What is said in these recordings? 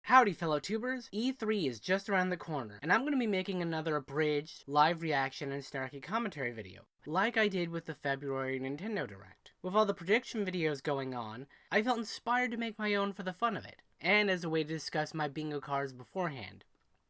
Howdy fellow tubers, E3 is just around the corner, and I'm going to be making another abridged, live reaction and snarky commentary video, like I did with the February Nintendo Direct. With all the prediction videos going on, I felt inspired to make my own for the fun of it, and as a way to discuss my bingo cards beforehand.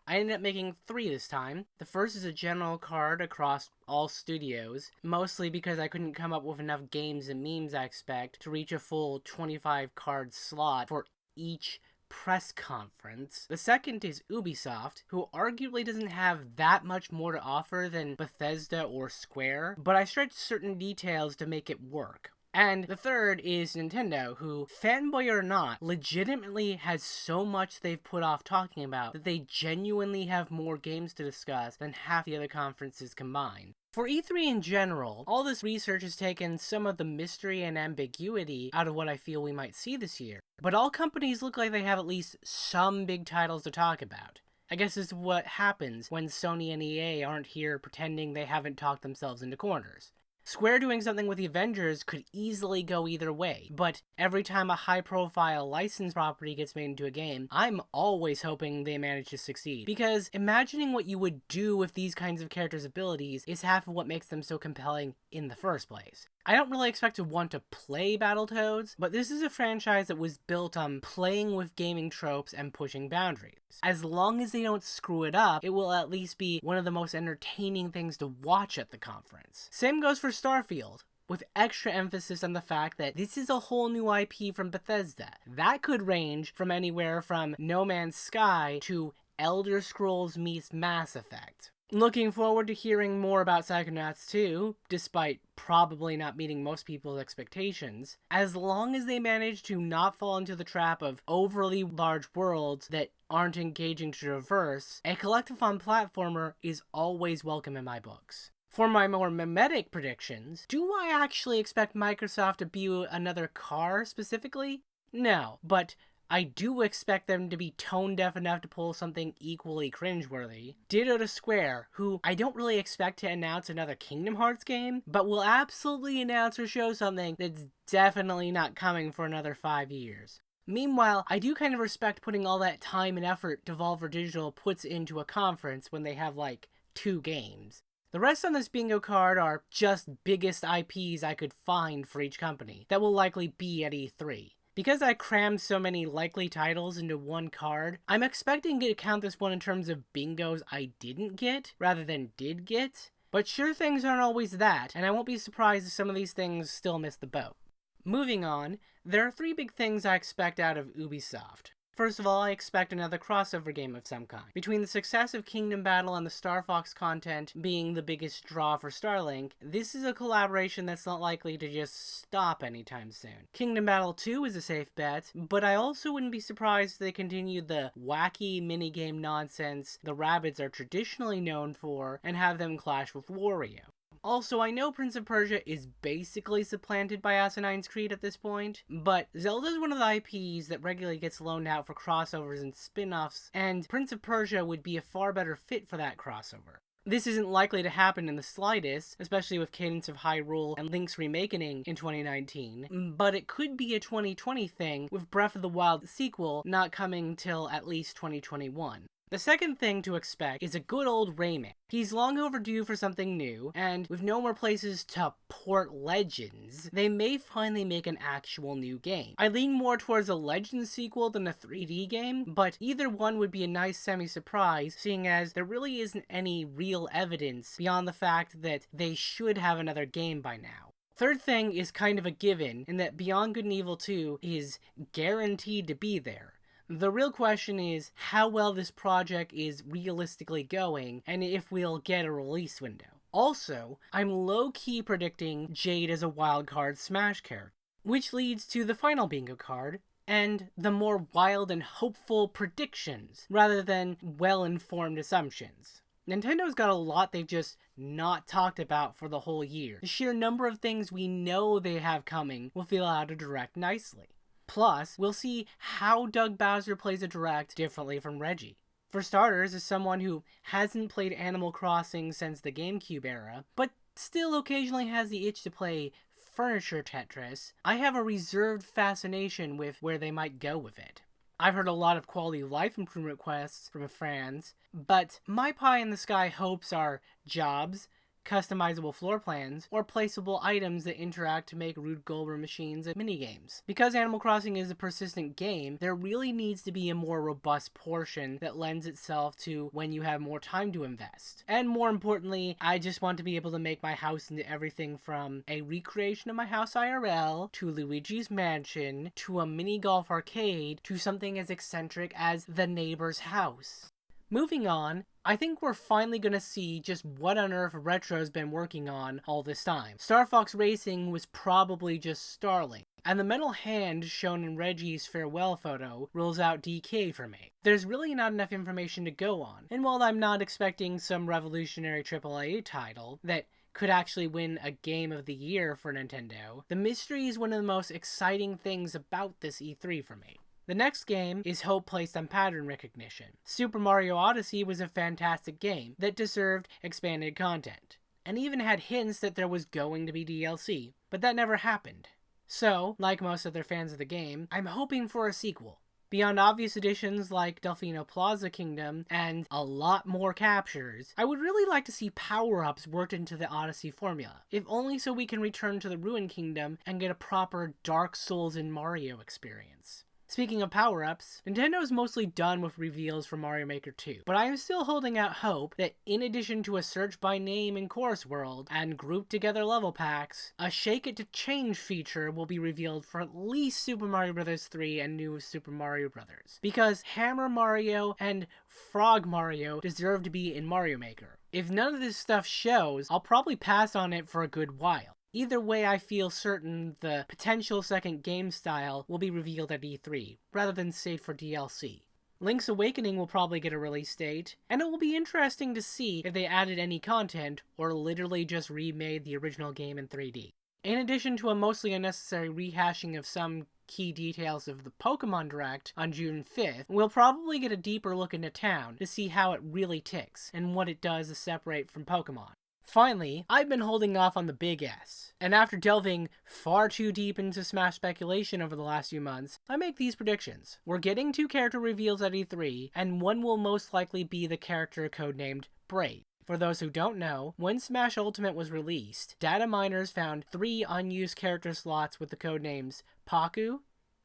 I ended up making 3 this time. The first is a general card across all studios, mostly because I couldn't come up with enough games and memes I expect to reach a full 25 card slot for each press conference. The second is Ubisoft, who arguably doesn't have that much more to offer than Bethesda or Square, but I stretched certain details to make it work. And the third is Nintendo, who, fanboy or not, legitimately has so much they've put off talking about that they genuinely have more games to discuss than half the other conferences combined. For E3 in general, all this research has taken some of the mystery and ambiguity out of what I feel we might see this year. But all companies look like they have at least some big titles to talk about. I guess this is what happens when Sony and EA aren't here pretending they haven't talked themselves into corners. Square doing something with the Avengers could easily go either way, but every time a high-profile licensed property gets made into a game, I'm always hoping they manage to succeed. Because imagining what you would do with these kinds of characters' abilities is half of what makes them so compelling in the first place. I don't really expect to want to play Battletoads, but this is a franchise that was built on playing with gaming tropes and pushing boundaries. As long as they don't screw it up, it will at least be one of the most entertaining things to watch at the conference. Same goes for Starfield, with extra emphasis on the fact that this is a whole new IP from Bethesda. That could range from anywhere from No Man's Sky to Elder Scrolls meets Mass Effect. Looking forward to hearing more about Psychonauts 2, despite probably not meeting most people's expectations, as long as they manage to not fall into the trap of overly large worlds that aren't engaging to traverse. A collectathon platformer is always welcome in my books. For my more mimetic predictions, do I actually expect Microsoft to debut another car specifically? No, but I do expect them to be tone-deaf enough to pull something equally cringeworthy. Ditto to Square, who I don't really expect to announce another Kingdom Hearts game, but will absolutely announce or show something that's definitely not coming for another 5 years. Meanwhile, I do kind of respect putting all that time and effort Devolver Digital puts into a conference when they have like 2 games. The rest on this bingo card are just biggest IPs I could find for each company that will likely be at E3. Because I crammed so many likely titles into one card, I'm expecting to count this one in terms of bingos I didn't get, rather than did get. But sure things aren't always that, and I won't be surprised if some of these things still miss the boat. Moving on, there are 3 big things I expect out of Ubisoft. First of all, I expect another crossover game of some kind. Between the success of Kingdom Battle and the Star Fox content being the biggest draw for Starlink, this is a collaboration that's not likely to just stop anytime soon. Kingdom Battle 2 is a safe bet, but I also wouldn't be surprised if they continue the wacky minigame nonsense the Rabbids are traditionally known for and have them clash with Wario. Also, I know Prince of Persia is basically supplanted by Assassin's Creed at this point, but Zelda is one of the IPs that regularly gets loaned out for crossovers and spin-offs, and Prince of Persia would be a far better fit for that crossover. This isn't likely to happen in the slightest, especially with Cadence of Hyrule and Link's Remakening in 2019, but it could be a 2020 thing with Breath of the Wild sequel not coming till at least 2021. The second thing to expect is a good old Rayman. He's long overdue for something new, and with no more places to port Legends, they may finally make an actual new game. I lean more towards a Legends sequel than a 3D game, but either one would be a nice semi-surprise, seeing as there really isn't any real evidence beyond the fact that they should have another game by now. Third thing is kind of a given, in that Beyond Good and Evil 2 is guaranteed to be there. The real question is how well this project is realistically going, and if we'll get a release window. Also, I'm low-key predicting Jade as a wildcard Smash character, which leads to the final bingo card, and the more wild and hopeful predictions, rather than well-informed assumptions. Nintendo's got a lot they've just not talked about for the whole year. The sheer number of things we know they have coming will fill out a direct nicely. Plus, we'll see how Doug Bowser plays a direct differently from Reggie. For starters, as someone who hasn't played Animal Crossing since the GameCube era, but still occasionally has the itch to play furniture Tetris, I have a reserved fascination with where they might go with it. I've heard a lot of quality of life improvement requests from fans, but my pie in the sky hopes are jobs, customizable floor plans, or placeable items that interact to make Rube Goldberg machines and minigames. Because Animal Crossing is a persistent game, there really needs to be a more robust portion that lends itself to when you have more time to invest. And more importantly, I just want to be able to make my house into everything from a recreation of my house IRL, to Luigi's Mansion, to a mini golf arcade, to something as eccentric as the neighbor's house. Moving on, I think we're finally going to see just what on earth Retro's been working on all this time. Star Fox Racing was probably just Starlink, and the metal hand shown in Reggie's farewell photo rules out DK for me. There's really not enough information to go on, and while I'm not expecting some revolutionary AAA title that could actually win a Game of the Year for Nintendo, the mystery is one of the most exciting things about this E3 for me. The next game is hope placed on pattern recognition. Super Mario Odyssey was a fantastic game that deserved expanded content, and even had hints that there was going to be DLC, but that never happened. So, like most other fans of the game, I'm hoping for a sequel. Beyond obvious additions like Delfino Plaza Kingdom and a lot more captures, I would really like to see power-ups worked into the Odyssey formula, if only so we can return to the Ruined Kingdom and get a proper Dark Souls in Mario experience. Speaking of power-ups, Nintendo is mostly done with reveals for Mario Maker 2, but I am still holding out hope that in addition to a search by name in Chorus World and grouped together level packs, a Shake It to Change feature will be revealed for at least Super Mario Bros. 3 and New Super Mario Bros. Because Hammer Mario and Frog Mario deserve to be in Mario Maker. If none of this stuff shows, I'll probably pass on it for a good while. Either way, I feel certain the potential second game style will be revealed at E3, rather than saved for DLC. Link's Awakening will probably get a release date, and it will be interesting to see if they added any content, or literally just remade the original game in 3D. In addition to a mostly unnecessary rehashing of some key details of the Pokemon Direct on June 5th, we'll probably get a deeper look into town to see how it really ticks, and what it does to separate from Pokemon. Finally, I've been holding off on the big S, and after delving far too deep into Smash speculation over the last few months, I make these predictions. We're getting 2 character reveals at E3, and one will most likely be the character codenamed Brave. For those who don't know, when Smash Ultimate was released, data miners found 3 unused character slots with the codenames Paku,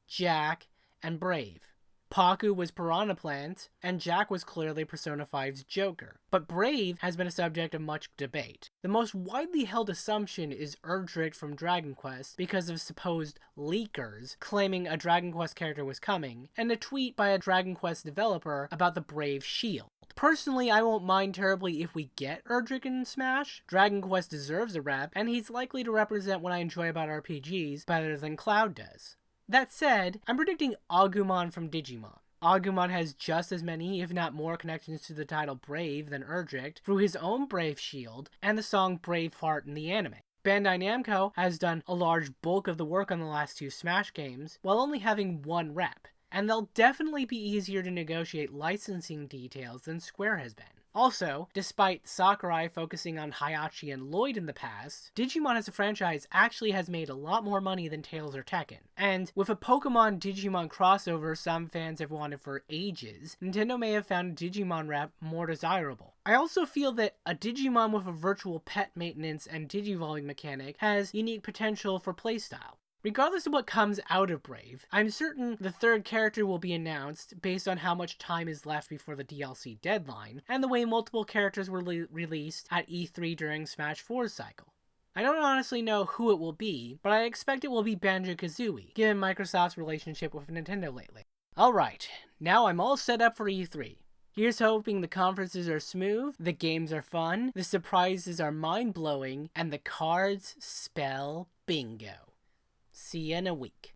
Jack, and Brave. Paku was Piranha Plant, and Jack was clearly Persona 5's Joker. But Brave has been a subject of much debate. The most widely held assumption is Erdrick from Dragon Quest because of supposed leakers claiming a Dragon Quest character was coming, and a tweet by a Dragon Quest developer about the Brave shield. Personally, I won't mind terribly if we get Erdrick in Smash. Dragon Quest deserves a rep, and he's likely to represent what I enjoy about RPGs better than Cloud does. That said, I'm predicting Agumon from Digimon. Agumon has just as many, if not more, connections to the title Brave than Erdrick through his own Brave shield and the song Braveheart in the anime. Bandai Namco has done a large bulk of the work on the last 2 Smash games while only having 1 rep, and they'll definitely be easier to negotiate licensing details than Square has been. Also, despite Sakurai focusing on Hayachi and Lloyd in the past, Digimon as a franchise actually has made a lot more money than Tails or Tekken. And with a Pokemon Digimon crossover some fans have wanted for ages, Nintendo may have found a Digimon rep more desirable. I also feel that a Digimon with a virtual pet maintenance and digivolving mechanic has unique potential for playstyle. Regardless of what comes out of Brave, I'm certain the 3rd character will be announced based on how much time is left before the DLC deadline, and the way multiple characters were released at E3 during Smash 4's cycle. I don't honestly know who it will be, but I expect it will be Banjo-Kazooie, given Microsoft's relationship with Nintendo lately. Alright, now I'm all set up for E3. Here's hoping the conferences are smooth, the games are fun, the surprises are mind-blowing, and the cards spell bingo. See you in a week.